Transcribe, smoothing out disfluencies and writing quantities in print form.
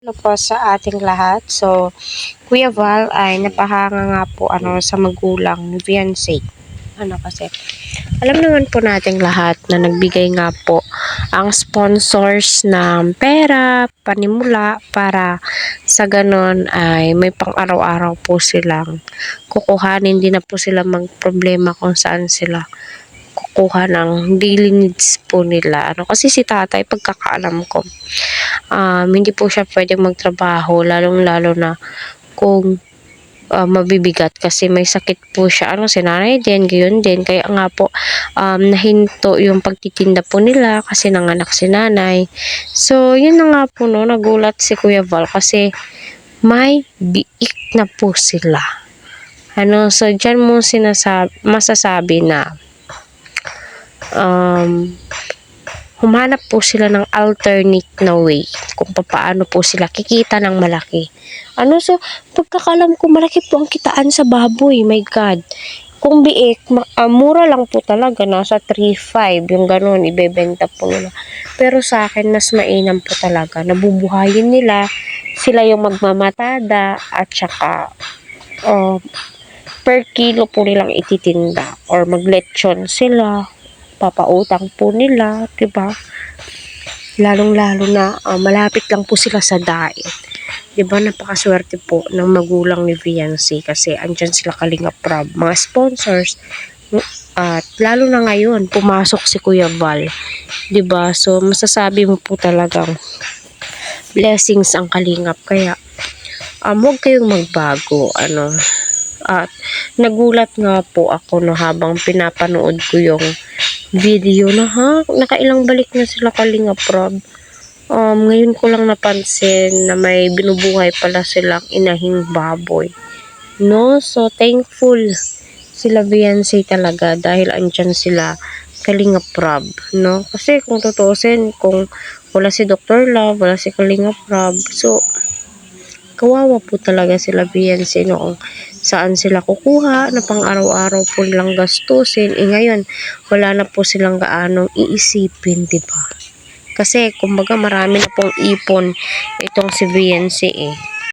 Hello po sa ating lahat. So, Kuya Val ay napahanga nga po sa magulang ni Fiancé. Kasi, alam naman po nating lahat na nagbigay nga po ang sponsors ng pera, panimula, para sa ganon ay may pang araw-araw po silang kukuhanin. Hindi na po sila magproblema kung saan sila kukuha ng daily needs po nila. Kasi si tatay, pagkakaalam ko, hindi po siya pwedeng magtrabaho, lalong-lalo na kung mabibigat kasi may sakit po siya. Si nanay din, gayon din. Kaya nga po, nahinto yung pagtitinda po nila kasi nanganak si nanay. So, yun na nga po, nagulat si Kuya Val kasi may biik na po sila. So, dyan mo masasabi na humanap po sila ng alternate na way kung paano po sila kikita ng malaki. So, pagkakalam ko, malaki po ang kitaan sa baboy. My God. Kung biik, mura lang po talaga. Nasa 3.5 yung ganun, ibebenta po nila. Pero sa akin, mas mainam po talaga. Nabubuhayin nila. Sila yung magmamatada at saka per kilo po nilang ititinda. Or maglechon sila. Papautang po nila, diba? Lalong-lalo na malapit lang po sila sa diet. Diba, napakaswerte po ng magulang ni Fiancé kasi andyan sila Kalingap Prab, mga sponsors. At lalo na ngayon, pumasok si Kuya Val. Diba? So, masasabi mo po talagang blessings ang Kalingap. Kaya, huwag kayong magbago. At nagulat nga po ako habang pinapanood ko yung video na nakailang balik na sila Kalingap Prab. Ngayon ko lang napansin na may binubuhay pala silang inahing baboy. So thankful sila Fiancé talaga dahil andyan sila Kalingap Prab, Kasi kung tutuusin, kung wala si Dr. Love, wala si Kalingap Prab, so kawawa po talaga sila Fiancé noong saan sila kukuha na pang araw-araw po nilang gastusin. Ngayon, wala na po silang gaanong iisipin, diba? Kasi, kumbaga, marami na pong ipon itong si Fiancé